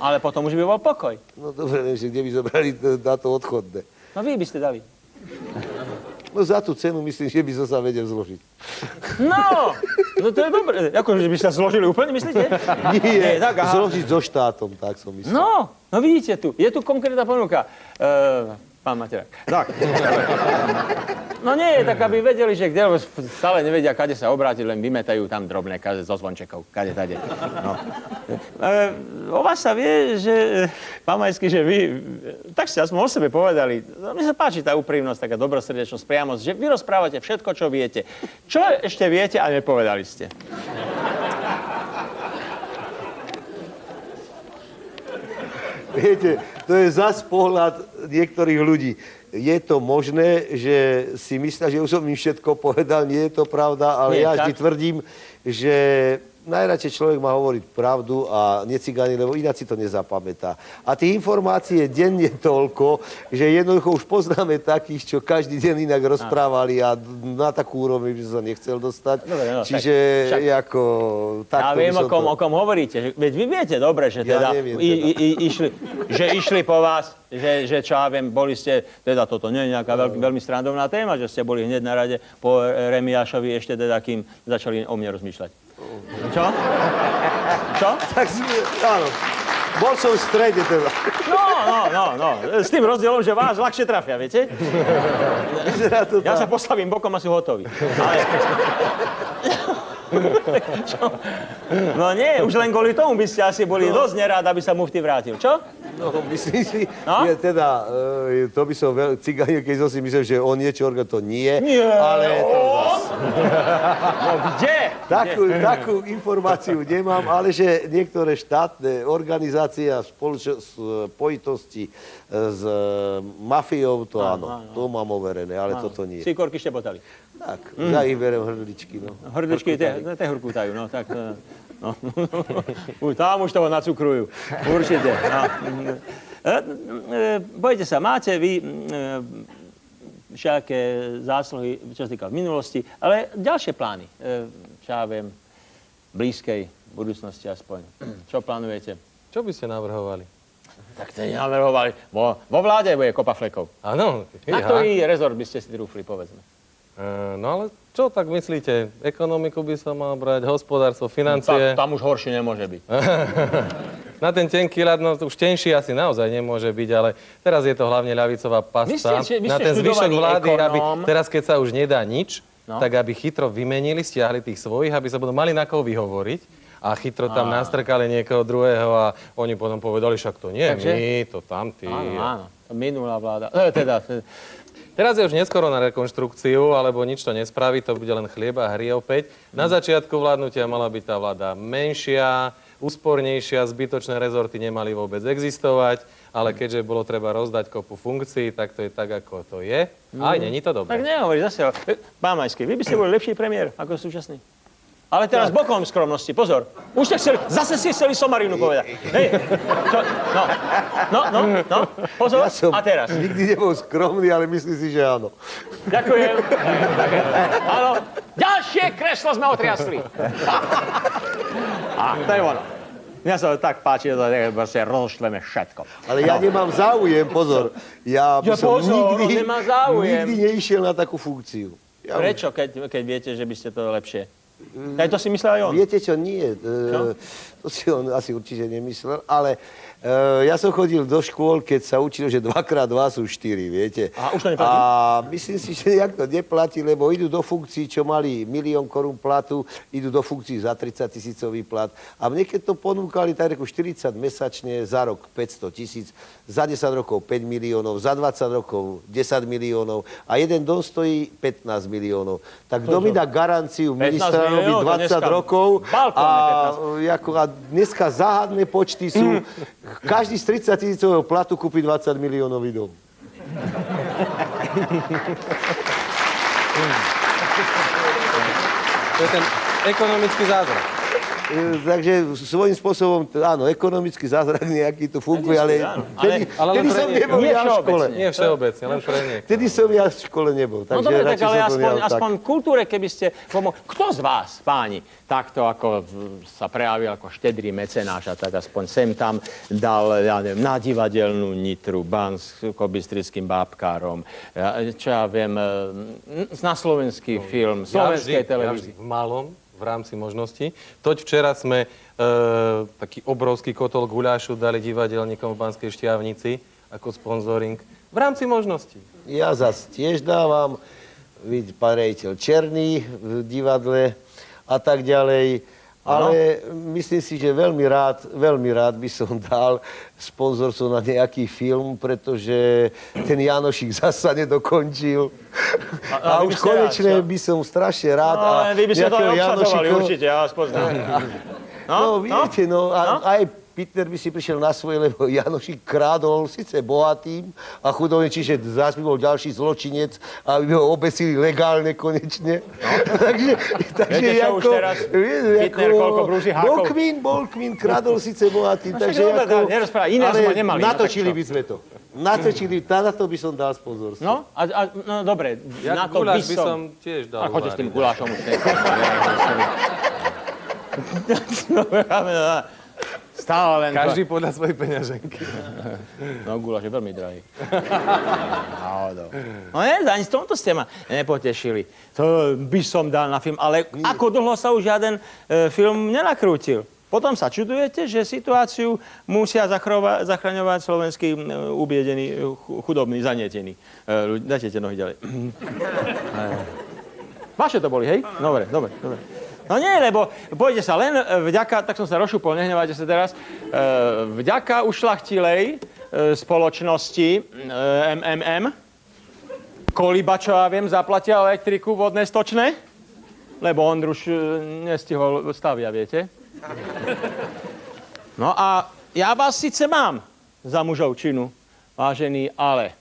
Ale potom už by bol pokoj. No dobre, neviem, že kde by zobrali na to odchodné. No vy by ste dali. No za tú cenu myslím, že by som sa vedel zložiť. No to je dobré. Akože by sa zložili úplne, myslíte? Nie, tak, zložiť so štátom, tak som myslel. No vidíte tu. Je tu konkrétna ponuka. Pán Materák. Tak. No nie, tak aby vedeli, že kde, stále nevedia, kade sa obrátiť, len vymetajú tam drobné kaze zo zvončekov. Kade, tade. No. O vás sa vie, že, pán Majský, že vy, tak ste aspoň o sebe povedali, mne sa páči tá úprimnosť, taká dobrosrdečnosť, priamosť, že vy rozprávate všetko, čo viete. Čo ešte viete a nepovedali ste? Viete, to je zas pohľad niektorých ľudí. Je to možné, že si myslia, že už som im všetko povedal, nie je to pravda, ale ja vždy tvrdím, že najradšej človek má hovoriť pravdu a necigáni, lebo ináč si to nezapamätá. A tých informácií je denne toľko, že jednoducho už poznáme takých, čo každý deň inak rozprávali a na takú úroveň by som sa nechcel dostať. Dobre, no, čiže ako... Ja viem, o kom hovoríte. Veď vy viete dobre, že teda, išli po vás, že čo ja viem, boli ste, teda toto nie je nejaká veľmi srandovná téma, že ste boli hneď na rade po Remiášovi ešte teda, kým začali o mne rozmýšľať. Čo? Čo? Tak áno. Bol som v strede teda. No. S tým rozdielom, že vás ľahšie trafia, viete? Ja sa postavím bokom a sú hotoví. Ale... Čo? No nie, už len kvôli tomu by ste asi boli dosť nerád, aby sa mufti vrátil. Čo? No, myslím si, teda, to by som cigáne, keď som si myslel, že on niečo to nie. Nie, ale to zas. No kde? Takú informáciu nemám, ale že niektoré štátne organizácie a spojitosti s mafiou, to áno. To mám overené, ale toto nie. Sikorky štebotali. Tak, ja ich berem hrdličky, no. Hrdličky te hurkútajú, no tak... No. Tam už toho nacukrujú. Určite. No. Bojte sa, máte vy všaké zásluhy, čo sa týka v minulosti, ale ďalšie plány, čo ja viem, blízkej budúcnosti aspoň. Čo plánujete? Čo by ste navrhovali? Tak to nenavrhovali. Vo vláde bude kopa flekov. Áno. Na ktorý rezort by ste si trúfli, povedzme? No ale čo tak myslíte? Ekonomiku by sa mal brať, hospodárstvo, financie? Tam už horšie nemôže byť. Na ten tenký ľad, no už tenší asi naozaj nemôže byť, ale teraz je to hlavne ľavicová pasta. Vy na ste ten zvyšok vlády, aby ekonóm. teraz, keď sa už nedá nič, tak aby chytro vymenili, stiahli tých svojich, aby sa budú mali na koho vyhovoriť a chytro tam nastrkali niekoho druhého a oni potom povedali, však to nie my, to tamtí. Áno, minulá vláda. Teraz je už neskoro na rekonštrukciu, alebo nič to nespraví, to bude len chlieb a hry opäť. Na začiatku vládnutia mala byť tá vláda menšia, úspornejšia, zbytočné rezorty nemali vôbec existovať, ale keďže bolo treba rozdať kopu funkcií, tak to je tak, ako to je. Aj není to dobré. Tak nehovorí zase. Pán Majský, vy by ste boli lepší premiér ako súčasný. Ale teraz bokom skromnosti, pozor. Už ste chceli, zase ste chceli somarinu povedať. Hej, no, pozor, a teraz. Nikdy nebol skromný, ale myslím si, že áno. Ďakujem. Áno, ďalšie kreslo sme otriasli. A to je ono. Mňa sa tak páči, že to rozšleme všetko. Ale ja nemám záujem, pozor. Ja by som nikdy neišiel na takú funkciu. Prečo, keď viete, že by ste to lepšie? Aj to si myslel aj on? Viete čo, nie. To si on asi určite nemyslel, ale ja som chodil do škôl, keď sa učil, že 2x2 sú 4, viete. A už to neplatí? A myslím si, že nejak to neplatí, lebo idú do funkcií, čo mali 1 000 000 korún platu, idú do funkcií za 30 000 plat. A mne keď to ponúkali, tak reku 40 mesačne, za rok 500 000, za 10 rokov 5 miliónov, za 20 rokov 10 miliónov a jeden dom stojí 15 miliónov. Tak kto mi dá garanciu ministra robiť 20 rokov a dneska záhadné počty sú, každý z 30 000 platu kúpi 20 miliónový dom. To je ten ekonomický zázrak. Takže svojím spôsobom, áno, ekonomický zázrak nejaký tu funguje, ale vtedy som nebol ja v škole. Nie všeobecne, len pre niekto. Vtedy som ja v škole nebol. No dobre, tak ale aspoň v kultúre, keby ste pomohli. Kto z vás, páni, takto ako sa prejavil ako štedrý mecenáš a tak aspoň sem tam dal, ja neviem, na divadelnú Nitru, bansko-bystrickým bábkárom, čo ja viem, na slovenský film, slovenskej televízii. V malom, v rámci možností. Toť včera sme taký obrovský kotol guľášu dali divadelníkom v Banskej Štiavnici ako sponzoring v rámci možností. Ja zas tiež dávam, vidíte, pán rejiteľ Černý v divadle a tak ďalej. Ale myslím si, že veľmi rád by som dal sponzorstvo na nejaký film, pretože ten Janošik zasa nedokončil. A už konečne by som strašne rád. No, ale vy by ste to aj obsadzovali, určite, ja vás poznám. No, viete, aj Pitner by si prišiel na svoje, lebo Janošik krádol síce bohatým a chudobným, čiže zás by bol ďalší zločinec a by ho obesili legálne konečne. Takže viete, čo už teraz? Pitner koľko brúsi hákov? Bol Kvín, krádol síce bohatým. Takže nerozprávať, iné sme nemali. Natočili by sme to. Na to by som dal sponzorstvo. No, no dobre, na to by som tiež dal. A choďte s tým gulášom už. Stále len každý podľa svojej peňaženky. No, guláš je veľmi drahý. No nie, ani z tomto ste ma nepotešili. To by som dal na film, ale ako dlho sa už žiaden film nenakrútil. Potom sa čudujete, že situáciu musia zachraňovať slovenskí ubiedení, chudobní, zanietení. Dajte tie nohy ďalej. Vaše to boli, hej? Dobre. No nie, lebo pôjde sa len vďaka, tak som sa rozšupol, nehnevajte sa teraz, vďaka ušľachtilej spoločnosti MMM, Koliba, čo ja viem, zaplatia elektriku vodné stočné. lebo Ondruš nestihol stavia, viete? No a ja vás síce mám za mužovčinu, vážení, ale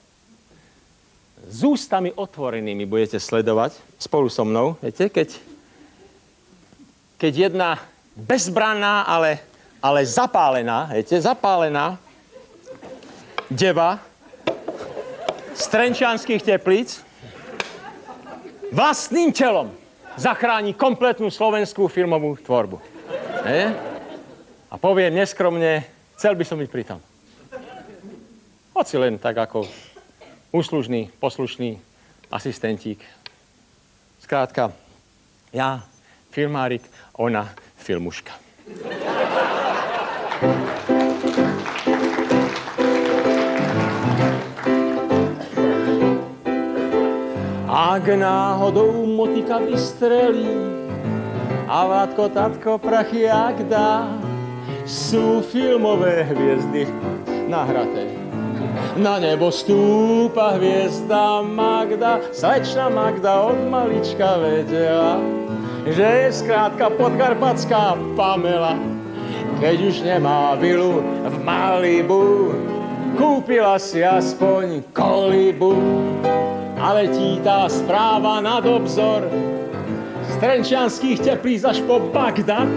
s ústami otvorenými budete sledovať spolu so mnou, viete, keď jedna bezbranná, ale zapálená, viete, zapálená deva z Trenčianskych Teplíc vlastným telom zachráni kompletnú slovenskú filmovú tvorbu. A poviem neskromne, chcel by som byť pri tom. Hoci len tak ako úslužný, poslušný asistentík. Skrátka, ja filmárik, ona filmuška. Ak náhodou motika vystrelí a Vládko, tatko, prachy jak dá, sú filmové hviezdy nahraté. Na nebo stúpa hviezda Magda, slečna Magda od malička vedela, že je skrátka podkarpatská Pamela. Keď už nemá vilu v Malibu, kúpila si aspoň kolibu. A letí tá správa nad obzor z Trenčianskych Teplíc až po Bagdad.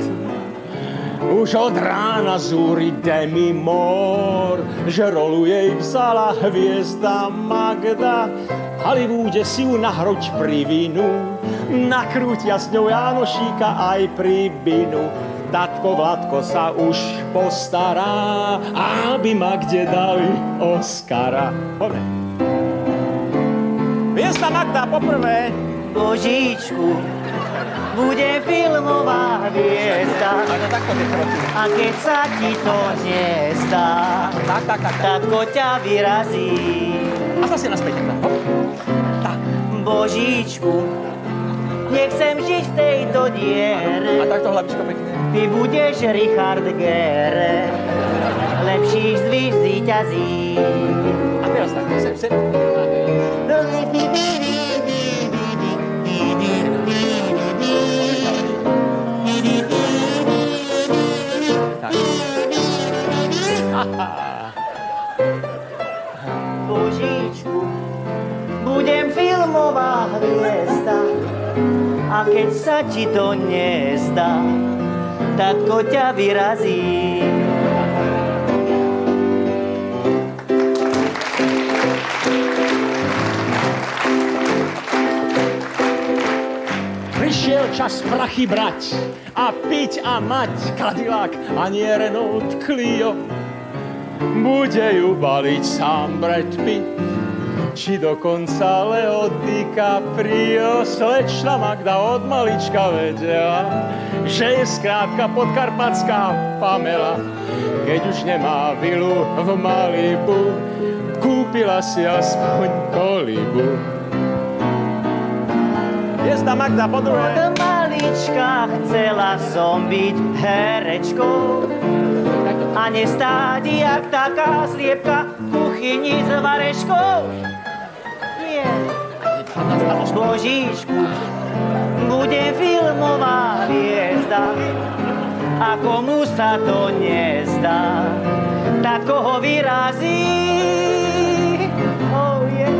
Už od rána zúri Demi Moore, že rolu jej vzala hviezda Magda. V Hollywoode si ju na hroď privinú, nakrútia s ňou Jánošíka aj pri binu. Tatko Vládko sa už postará, aby Magde dali Oscara. Poďme. Hviezda Magda poprvé. Božíčku, bude filmová hviezda. A keď sa ti to nezdá, tatko ťa vyrazí. A zase naspäť. Tak. Božíčku, nechcem žiť v tejto diere. A takto hlavičko pekne. Ty budeš Richard Gere, lepších zvíř zvíťazí. A teraz tak, sem. Božíčku, budem filmová hviezda a keď sa ti to nezdá, tatko ťa vyrazí. Prišiel čas prachy brať a piť a mať Cadillac a nie Renault Clio. Bude ju baliť sám Brad Pitt, či dokonca Leo DiCaprio. Slečna Magda od malička vedela, že je skrátka podkarpatská Pamela. Keď už nemá vilu v Malibu, kúpila si aspoň kolibu. Hviezda Magda po druhé. Od malička chcela som byť herečkou a nestáť jak taká sliepka v kuchyni s vareškou. Nie. Božíčku, budem filmová hviezda a komu sa to nezdá, tak koho vyrazí. Oh yeah.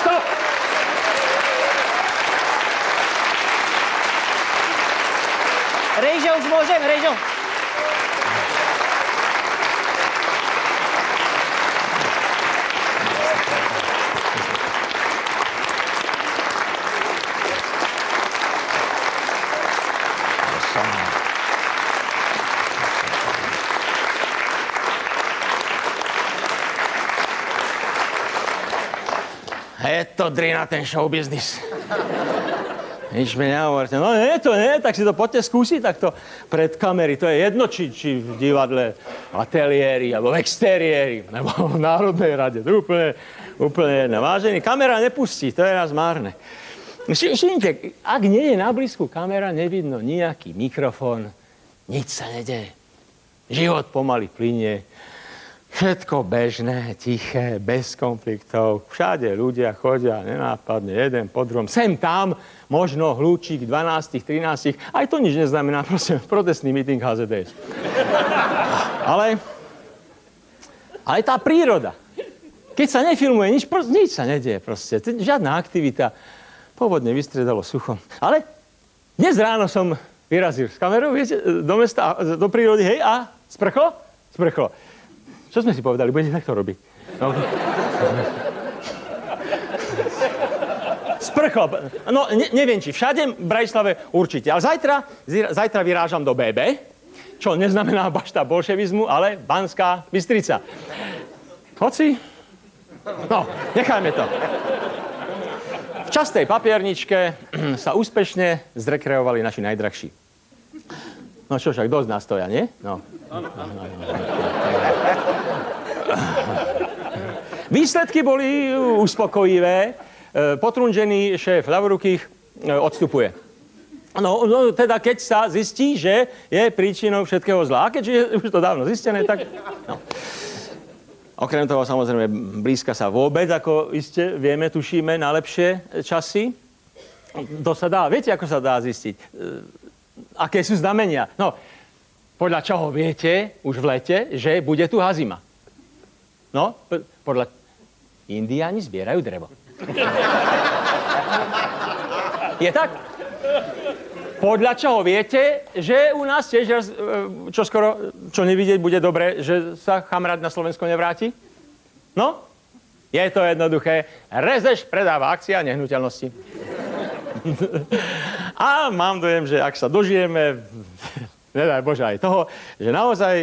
Stop! Rejžo, už môžem, Rejžo. Je to drina, ten showbiznis. Nič mi nehovorte. No nie, to nie, tak si to poďte skúsiť takto pred kamery. To je jedno, či v divadle ateliéri, alebo v exteriéri, alebo v Národnej rade. To je úplne jedno. Vážený, kamera nepustí, to je raz márne. Všimnite, ak nie je na blízku kamera, nevidno nejaký mikrofón, nič sa nedeje. Život pomaly plynie. Všetko bežné, tiché, bez konfliktov. Všade ľudia chodia nenápadne, jeden po druhom. Sem tam, možno hľúčik 12, 13. Aj to nič neznamená, prosím, protestný meeting HZDS. Ale tá príroda. Keď sa nefilmuje nič sa nedieje proste. Žiadna aktivita. Pôvodne vystriedalo sucho. Ale dnes ráno som vyrazil s kamerou, viete, do mesta, do prírody, hej, a sprchlo? Sprchlo. Čo sme si povedali? Budete takto robiť. No. Sprchlo. No, neviem, či všade v Bratislave určite. Ale zajtra vyrážam do BB, čo neznamená bašta bolševizmu, ale Banská Bystrica. Hoci? No, nechajme to. V častej papierničke sa úspešne zrekreovali naši najdrahší. No čo však, dosť nás stoja, nie? No. Výsledky boli uspokojivé. Potrunžený šéf ľavorukých odstupuje. No, teda keď sa zistí, že je príčinou všetkého zla. A keďže je už to dávno zistené, tak... No. Okrem toho, samozrejme, blízka sa vôbec, ako iste vieme, tušíme, na lepšie časy. To sa dá, viete, ako sa dá zistiť? Aké sú znamenia? No, podľa čoho viete už v lete, že bude tu zima? No, podľa... Indiáni zbierajú drevo. Je tak? Podľa čoho viete, že u nás tiež čoskoro, čo nevidieť, bude dobre, že sa chamrať na Slovensko nevráti? No, je to jednoduché. Rezeš predáva akcia nehnuteľnosti. A mám dojem, že ak sa dožijeme, nedaj Bože aj toho, že naozaj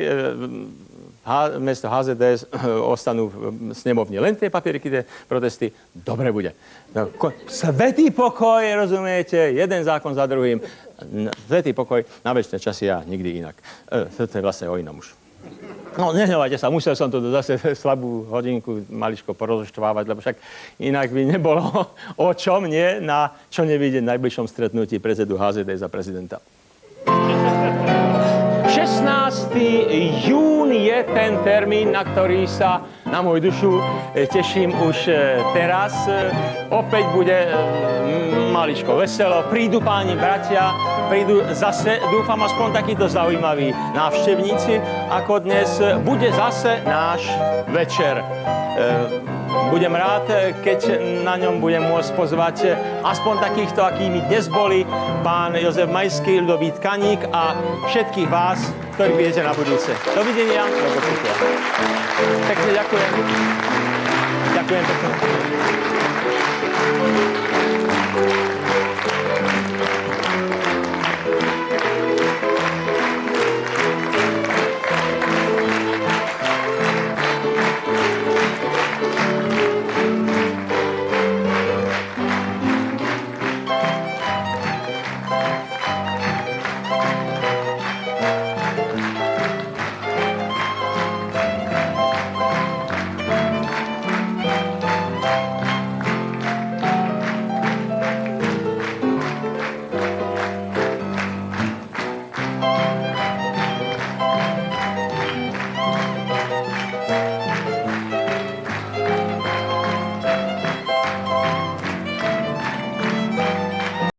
mesto HZDS ostanú v snemovni len tie papieriky, tie protesty, dobre bude. Svätý pokoj, rozumiete, jeden zákon za druhým. Svätý pokoj, na večné časy a nikdy inak. To je vlastne o inom už. No, nehnevajte sa, musel som to zase slabú hodinku maličko porozoštvávať, lebo však inak by nebolo o čom nie na čo nevidieť v najbližšom stretnutí predsedu HZDS a prezidenta. 16. jún je ten termín, na ktorý sa na moju dušu teším už teraz. Opäť bude maličko veselo. Prídu páni bratia, prídu zase, dúfam, aspoň takíto zaujímaví návštevníci, ako dnes. Bude zase náš večer. Budem rád, keď na ňom budem môcť pozvať aspoň takýchto, akými dnes boli, pán Jozef Majský, Ľudovít Kaník a všetkých vás, ktorí budete na budúce. Dovidenia, do počutia. Pekne ďakujem. Ďakujem pekne.